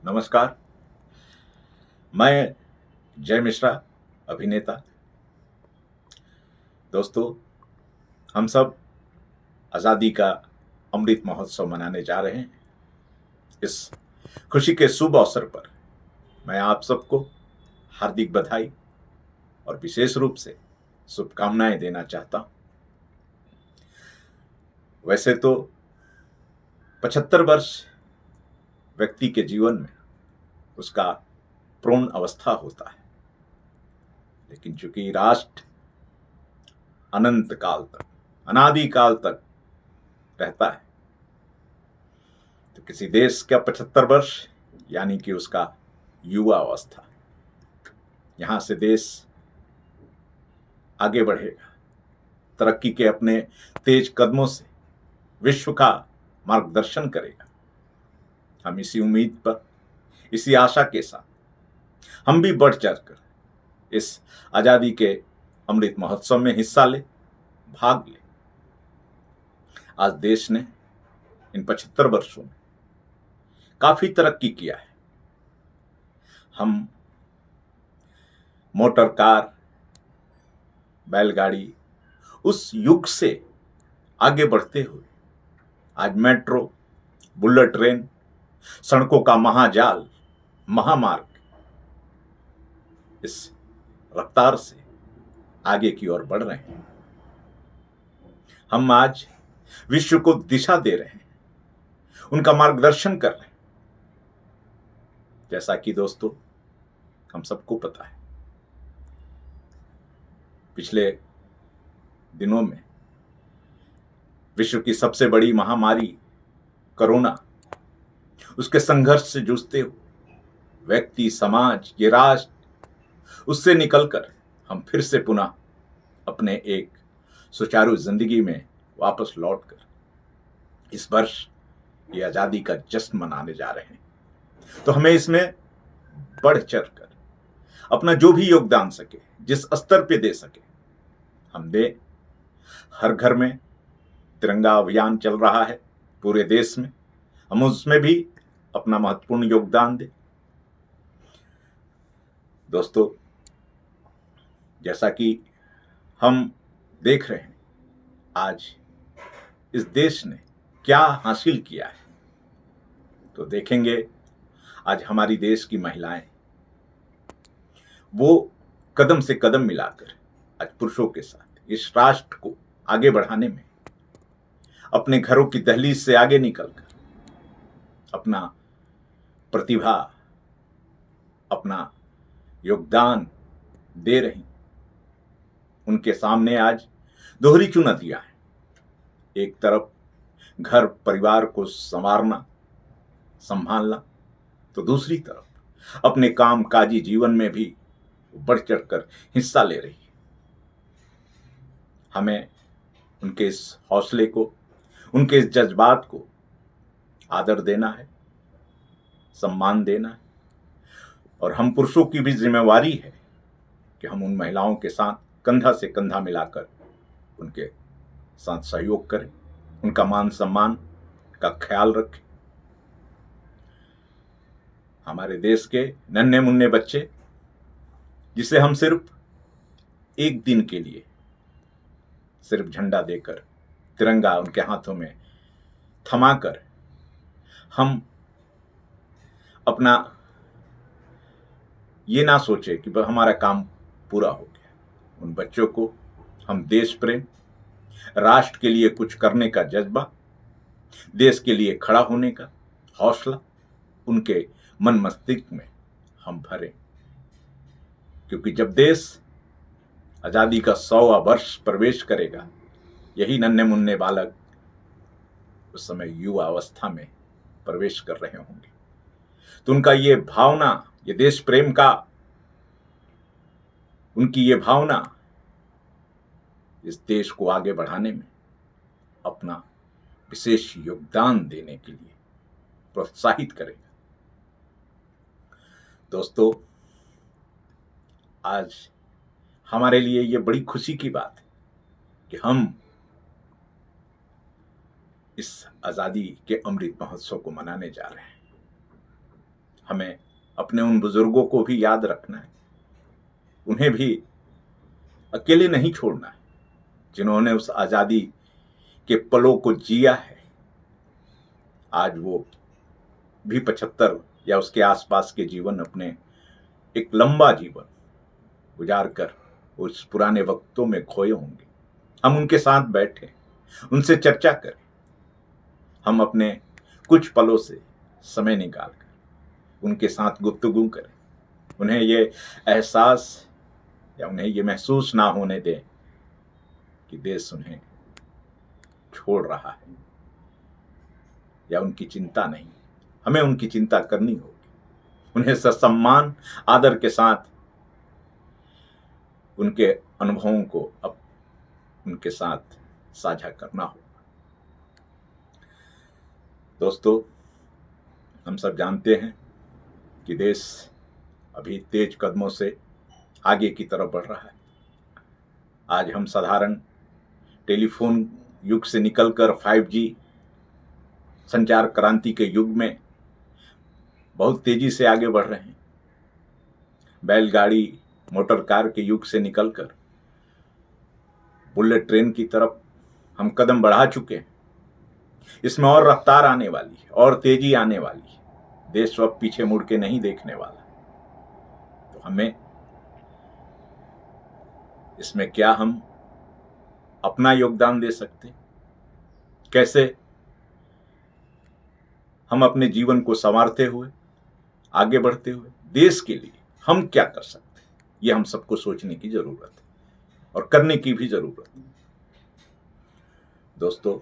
नमस्कार। मैं जय मिश्रा, अभिनेता। दोस्तों, हम सब आज़ादी का अमृत महोत्सव मनाने जा रहे हैं। इस खुशी के शुभ अवसर पर मैं आप सबको हार्दिक बधाई और विशेष रूप से शुभकामनाएं देना चाहता हूं। वैसे तो 75 वर्ष व्यक्ति के जीवन में उसका पूर्ण अवस्था होता है, लेकिन चूंकि राष्ट्र अनंत काल तक, अनादि काल तक रहता है, तो किसी देश का 75 वर्ष यानी कि उसका युवा अवस्था, यहां से देश आगे बढ़ेगा, तरक्की के अपने तेज कदमों से विश्व का मार्गदर्शन करेगा। हम इसी उम्मीद पर, इसी आशा के साथ हम भी बढ़ चढ़कर इस आजादी के अमृत महोत्सव में हिस्सा ले, भाग ले। आज देश ने इन 75 वर्षों में काफी तरक्की किया है। हम मोटर कार, बैलगाड़ी, उस युग से आगे बढ़ते हुए आज मेट्रो, बुलेट ट्रेन, सड़कों का महाजाल, महामार्ग, इस रफ्तार से आगे की ओर बढ़ रहे हैं। हम आज विश्व को दिशा दे रहे हैं, उनका मार्गदर्शन कर रहे हैं। जैसा कि दोस्तों हम सबको पता है, पिछले दिनों में विश्व की सबसे बड़ी महामारी कोरोना, उसके संघर्ष से जूझते हुए व्यक्ति, समाज, ये राष्ट्र, उससे निकलकर हम फिर से पुनः अपने एक सुचारू जिंदगी में वापस लौटकर इस वर्ष ये आजादी का जश्न मनाने जा रहे हैं। तो हमें इसमें बढ़ चढ़कर अपना जो भी योगदान सके, जिस स्तर पे दे सके, हम दे। हर घर में तिरंगा अभियान चल रहा है पूरे देश में, हम उसमें भी अपना महत्वपूर्ण योगदान दें। दोस्तों, जैसा कि हम देख रहे हैं आज इस देश ने क्या हासिल किया है, तो देखेंगे आज हमारी देश की महिलाएं वो कदम से कदम मिलाकर आज पुरुषों के साथ इस राष्ट्र को आगे बढ़ाने में अपने घरों की दहलीज से आगे निकलकर अपना प्रतिभा, अपना योगदान दे रही। उनके सामने आज दोहरी चुनौतियां हैं। एक तरफ घर परिवार को संवारना, संभालना, तो दूसरी तरफ अपने कामकाजी जीवन में भी बढ़ चढ़कर हिस्सा ले रही है। हमें उनके इस हौसले को, उनके इस जज्बात को आदर देना है, सम्मान देना है, और हम पुरुषों की भी जिम्मेवारी है कि हम उन महिलाओं के साथ कंधा से कंधा मिलाकर उनके साथ सहयोग करें, उनका मान सम्मान का ख्याल रखें। हमारे देश के नन्हे मुन्ने बच्चे, जिसे हम सिर्फ एक दिन के लिए सिर्फ झंडा देकर, तिरंगा उनके हाथों में थमाकर हम अपना ये ना सोचे कि हमारा काम पूरा हो गया। उन बच्चों को हम देश प्रेम, राष्ट्र के लिए कुछ करने का जज्बा, देश के लिए खड़ा होने का हौसला उनके मन मस्तिष्क में हम भरें। क्योंकि जब देश आजादी का 100वां वर्ष प्रवेश करेगा, यही नन्हे मुन्ने बालक उस समय युवा अवस्था में प्रवेश कर रहे होंगे। तो उनका ये भावना, ये देश प्रेम का, उनकी ये भावना इस देश को आगे बढ़ाने में अपना विशेष योगदान देने के लिए प्रोत्साहित करेगा। दोस्तों, आज हमारे लिए ये बड़ी खुशी की बात है कि हम इस आज़ादी के अमृत महोत्सव को मनाने जा रहे हैं। हमें अपने उन बुजुर्गों को भी याद रखना है, उन्हें भी अकेले नहीं छोड़ना है, जिन्होंने उस आज़ादी के पलों को जिया है। आज वो भी 75 या उसके आसपास के जीवन अपने एक लंबा जीवन गुजार कर उस पुराने वक्तों में खोए होंगे। हम उनके साथ बैठे, उनसे चर्चा करें, हम अपने कुछ पलों से समय निकाल कर उनके साथ गुफ्तगू करें, उन्हें ये एहसास या उन्हें ये महसूस ना होने दें कि देश उन्हें छोड़ रहा है या उनकी चिंता नहीं। हमें उनकी चिंता करनी होगी, उन्हें ससम्मान आदर के साथ उनके अनुभवों को अब उनके साथ साझा करना होगा। दोस्तों, हम सब जानते हैं कि देश अभी तेज कदमों से आगे की तरफ बढ़ रहा है। आज हम साधारण टेलीफोन युग से निकलकर 5G संचार क्रांति के युग में बहुत तेजी से आगे बढ़ रहे हैं। बैलगाड़ी मोटर कार के युग से निकलकर बुलेट ट्रेन की तरफ हम कदम बढ़ा चुके हैं। इसमें और रफ्तार आने वाली है और तेजी आने वाली है। देश अब पीछे मुड़ के नहीं देखने वाला। तो हमें इसमें क्या हम अपना योगदान दे सकते, कैसे हम अपने जीवन को संवारते हुए आगे बढ़ते हुए देश के लिए हम क्या कर सकते हैं, ये हम सबको सोचने की जरूरत है और करने की भी जरूरत है। दोस्तों,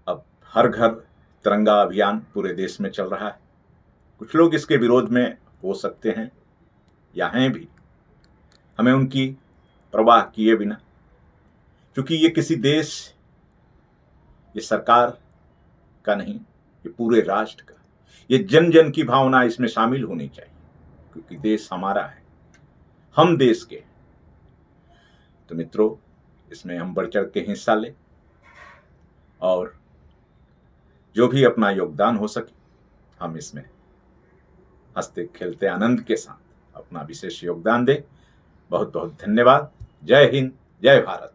अब हर घर तिरंगा अभियान पूरे देश में चल रहा है। कुछ लोग इसके विरोध में हो सकते हैं या हैं भी। हमें उनकी परवाह किए बिना, क्योंकि ये किसी देश, ये सरकार का नहीं, ये पूरे राष्ट्र का, ये जन जन की भावना इसमें शामिल होनी चाहिए, क्योंकि देश हमारा है, हम देश के हैं। तो मित्रों, इसमें हम बढ़ चढ़ के हिस्सा लें और जो भी अपना योगदान हो सके हम इसमें हंसते खेलते आनंद के साथ अपना विशेष योगदान दें। बहुत बहुत धन्यवाद। जय हिंद, जय भारत।